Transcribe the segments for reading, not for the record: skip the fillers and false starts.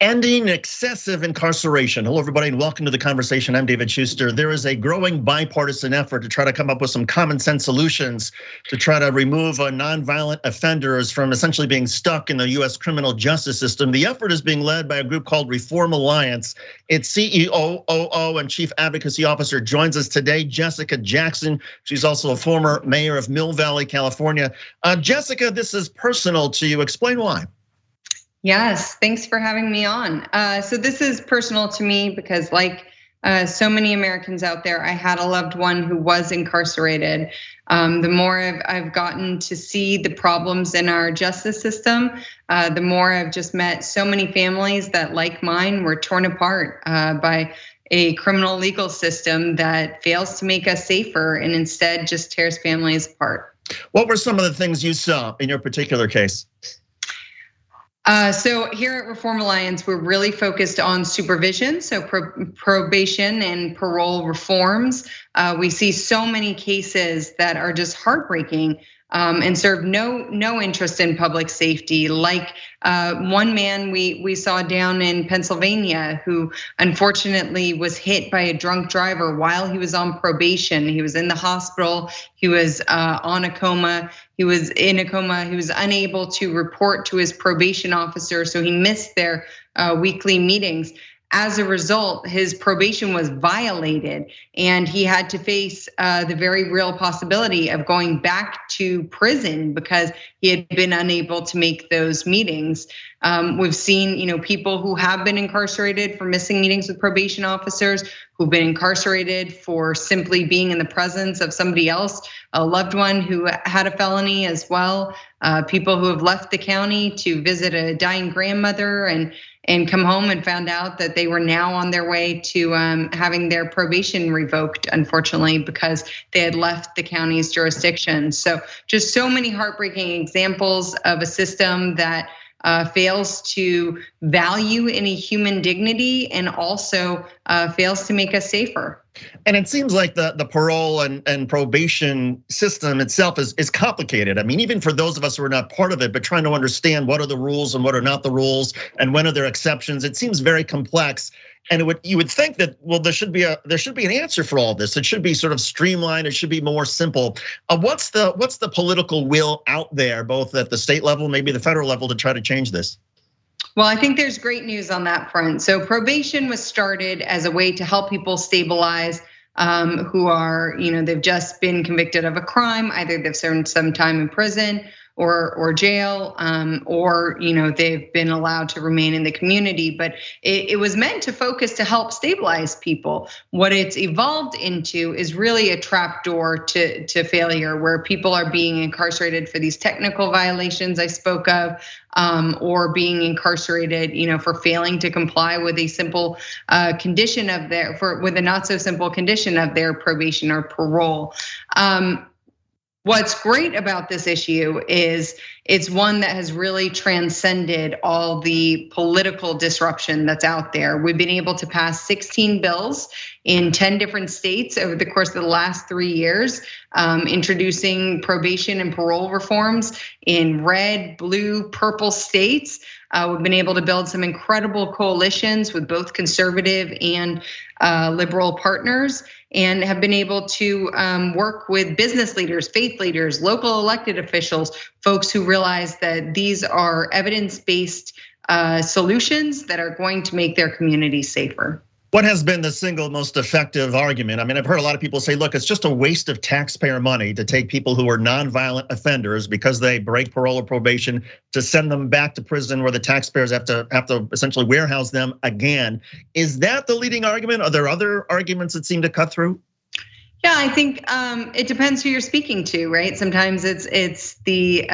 Ending excessive incarceration. Hello, everybody, and welcome to the conversation. I'm David Schuster. There is a growing bipartisan effort to try to come up with some common sense solutions to try to remove nonviolent offenders from essentially being stuck in the US criminal justice system. The effort is being led by a group called Reform Alliance. Its COO and Chief Advocacy Officer joins us today, Jessica Jackson. She's also a former mayor of Mill Valley, California. Jessica, this is personal to you. Explain why. Yes, thanks for having me on. So this is personal to me because like so many Americans out there, I had a loved one who was incarcerated. The more I've gotten to see the problems in our justice system, the more I've just met so many families that, like mine, were torn apart by a criminal legal system that fails to make us safer and instead just tears families apart. What were some of the things you saw in your particular case? So here at Reform Alliance, we're really focused on supervision, so probation and parole reforms. We see so many cases that are just heartbreaking and serve no interest in public safety. Like one man we saw down in Pennsylvania who unfortunately was hit by a drunk driver while he was on probation. He was in the hospital, he was on a coma. He was in a coma, he was unable to report to his probation officer, so he missed their weekly meetings. As a result, his probation was violated and he had to face the very real possibility of going back to prison because he had been unable to make those meetings. We've seen, people who have been incarcerated for missing meetings with probation officers, who've been incarcerated for simply being in the presence of somebody else, a loved one who had a felony as well. People who have left the county to visit a dying grandmother and come home and found out that they were now on their way to having their probation revoked, unfortunately, because they had left the county's jurisdiction. So just so many heartbreaking examples of a system that fails to value any human dignity and also fails to make us safer. And it seems like the parole and probation system itself is complicated. I mean, even for those of us who are not part of it, but trying to understand what are the rules and what are not the rules, and when are there exceptions, it seems very complex. And you would think that, well, there should be an answer for all this. It should be sort of streamlined. It should be more simple. What's the political will out there, both at the state level, maybe the federal level, to try to change this? Well, I think there's great news on that front. So probation was started as a way to help people stabilize who are, they've just been convicted of a crime. Either they've served some time in prison or jail, or they've been allowed to remain in the community. But it was meant to focus to help stabilize people. What it's evolved into is really a trapdoor to failure, where people are being incarcerated for these technical violations I spoke of, or being incarcerated, for failing to comply with a simple condition with a not so simple condition of their probation or parole. What's great about this issue is it's one that has really transcended all the political disruption that's out there. We've been able to pass 16 bills in 10 different states over the course of the last 3 years, introducing probation and parole reforms in red, blue, purple states. We've been able to build some incredible coalitions with both conservative and liberal partners, and have been able to work with business leaders, faith leaders, local elected officials, folks who realize that these are evidence-based solutions that are going to make their communities safer. What has been the single most effective argument? I mean, I've heard a lot of people say, look, it's just a waste of taxpayer money to take people who are nonviolent offenders because they break parole or probation to send them back to prison where the taxpayers have to essentially warehouse them again. Is that the leading argument? Are there other arguments that seem to cut through? Yeah, I think it depends who you're speaking to, right? Sometimes it's the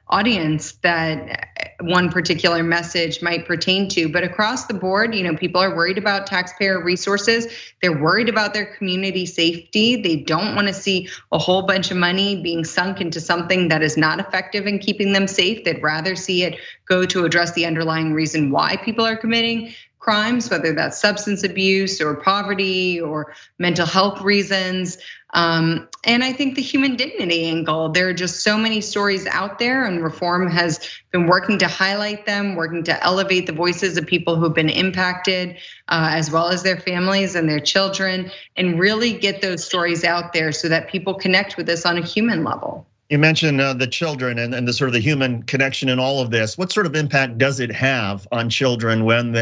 audience that one particular message might pertain to, but across the board, people are worried about taxpayer resources. They're worried about their community safety. They don't want to see a whole bunch of money being sunk into something that is not effective in keeping them safe. They'd rather see it go to address the underlying reason why people are committing crimes, whether that's substance abuse or poverty or mental health reasons. And I think the human dignity angle, there are just so many stories out there, and Reform has been working to highlight them, working to elevate the voices of people who've been impacted, as well as their families and their children, and really get those stories out there so that people connect with us on a human level. You mentioned the children and the sort of the human connection in all of this. What sort of impact does it have on children when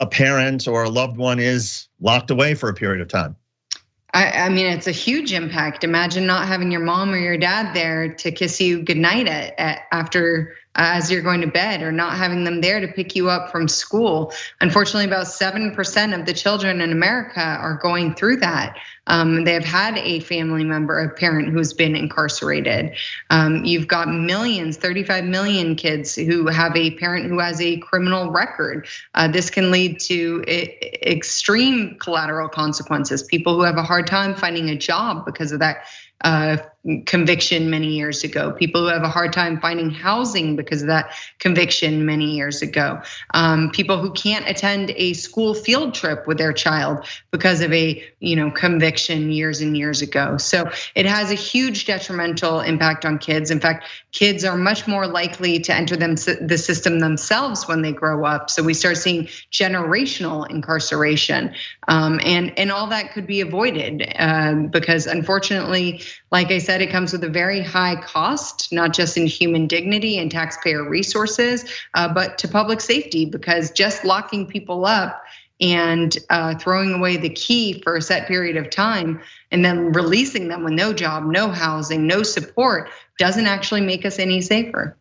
a parent or a loved one is locked away for a period of time? I mean, it's a huge impact. Imagine not having your mom or your dad there to kiss you goodnight after as you're going to bed, or not having them there to pick you up from school. Unfortunately, about 7% of the children in America are going through that. They have had a family member, a parent who's been incarcerated. You've got millions, 35 million kids who have a parent who has a criminal record. This can lead to extreme collateral consequences. People who have a hard time finding a job because of that conviction many years ago. People who have a hard time finding housing because of that conviction many years ago. People who can't attend a school field trip with their child because of a conviction years and years ago. So it has a huge detrimental impact on kids. In fact, kids are much more likely to enter the system themselves when they grow up. So we start seeing generational incarceration, and all that could be avoided because unfortunately, like I said, it comes with a very high cost, not just in human dignity and taxpayer resources, but to public safety, because just locking people up and throwing away the key for a set period of time and then releasing them with no job, no housing, no support doesn't actually make us any safer.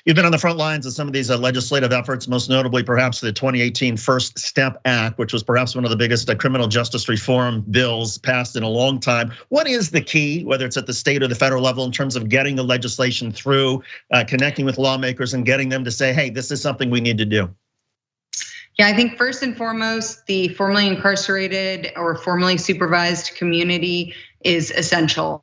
You've been on the front lines of some of these legislative efforts, most notably perhaps the 2018 First Step Act, which was perhaps one of the biggest criminal justice reform bills passed in a long time. What is the key, whether it's at the state or the federal level, in terms of getting the legislation through, connecting with lawmakers and getting them to say, hey, this is something we need to do? Yeah, I think first and foremost, the formerly incarcerated or formerly supervised community is essential.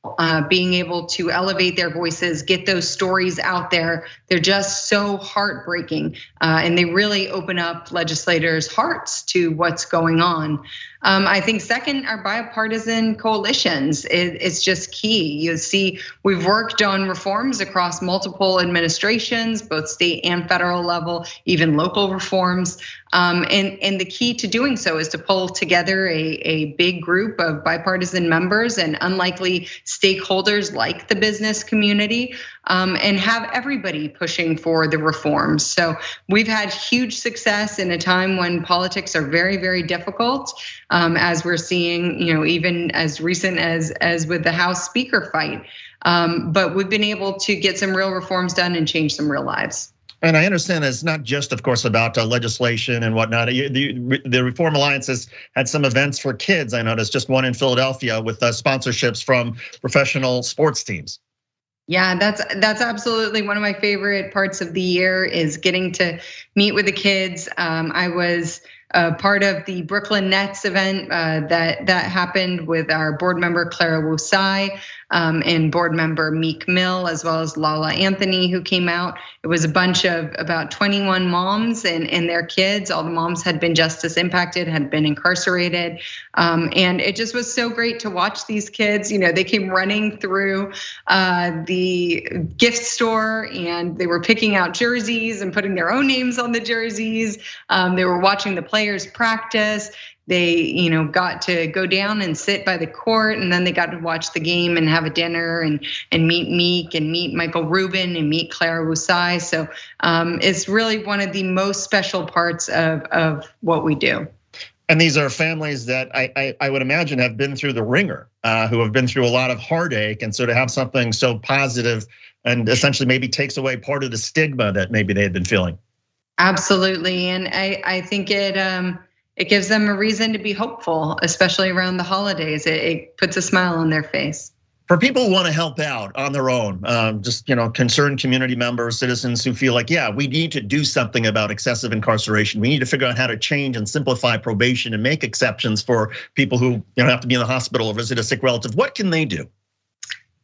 Being able to elevate their voices, get those stories out there. They're just so heartbreaking, and they really open up legislators' hearts to what's going on. I think second, our bipartisan coalitions, it's just key. You see, we've worked on reforms across multiple administrations, both state and federal level, even local reforms. And the key to doing so is to pull together a big group of bipartisan members and unlikely stakeholders like the business community, and have everybody pushing for the reforms. So we've had huge success in a time when politics are very, very difficult, as we're seeing, even as recent as with the House Speaker fight. But we've been able to get some real reforms done and change some real lives. And I understand it's not just, of course, about legislation and whatnot. The Reform Alliance has had some events for kids. I noticed just one in Philadelphia with sponsorships from professional sports teams. Yeah, that's absolutely one of my favorite parts of the year, is getting to meet with the kids. I was part of the Brooklyn Nets event that happened with our board member Clara Wusai and board member Meek Mill, as well as Lala Anthony, who came out. It was a bunch of about 21 moms and their kids. All the moms had been justice impacted, had been incarcerated. And it just was so great to watch these kids. They came running through the gift store, and they were picking out jerseys and putting their own names on the jerseys. They were watching the players practice. They, got to go down and sit by the court, and then they got to watch the game and have a dinner and meet Meek and meet Michael Rubin and meet Clara Wusai. So it's really one of the most special parts of what we do. And these are families that I would imagine have been through the ringer, who have been through a lot of heartache, and so to have something so positive and essentially maybe takes away part of the stigma that maybe they had been feeling. Absolutely, and I think it gives them a reason to be hopeful, especially around the holidays. It puts a smile on their face. For people who want to help out on their own, just concerned community members, citizens who feel like, yeah, we need to do something about excessive incarceration. We need to figure out how to change and simplify probation and make exceptions for people who have to be in the hospital or visit a sick relative. What can they do?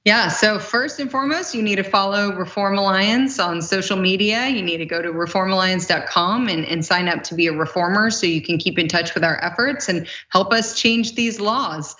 Yeah, so first and foremost, you need to follow Reform Alliance on social media. You need to go to reformalliance.com and sign up to be a reformer so you can keep in touch with our efforts and help us change these laws.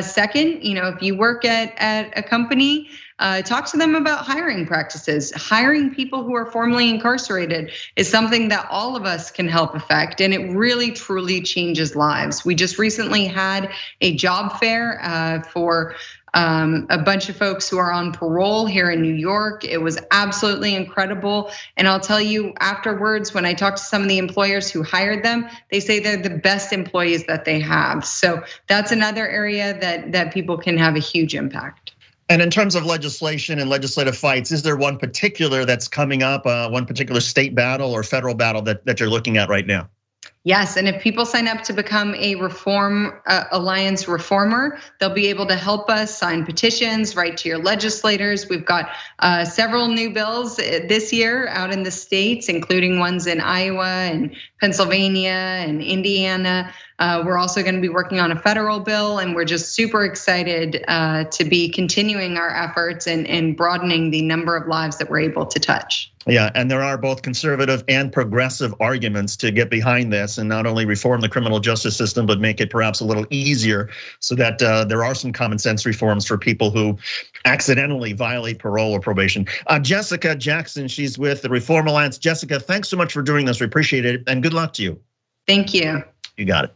Second, if you work at a company, talk to them about hiring practices. Hiring people who are formerly incarcerated is something that all of us can help affect, and it really, truly changes lives. We just recently had a job fair for a bunch of folks who are on parole here in New York. It was absolutely incredible. And I'll tell you afterwards, when I talk to some of the employers who hired them, they say they're the best employees that they have. So that's another area that people can have a huge impact. And in terms of legislation and legislative fights, is there one particular that's coming up, one particular state battle or federal battle that you're looking at right now? Yes, and if people sign up to become a Reform Alliance reformer, they'll be able to help us sign petitions, write to your legislators. We've got several new bills this year out in the states, including ones in Iowa and Pennsylvania and Indiana. We're also going to be working on a federal bill, and we're just super excited to be continuing our efforts and broadening the number of lives that we're able to touch. Yeah, and there are both conservative and progressive arguments to get behind this and not only reform the criminal justice system, but make it perhaps a little easier so that there are some common sense reforms for people who accidentally violate parole or probation. Jessica Jackson, she's with the Reform Alliance. Jessica, thanks so much for doing this. We appreciate it, and good luck to you. Thank you. You got it.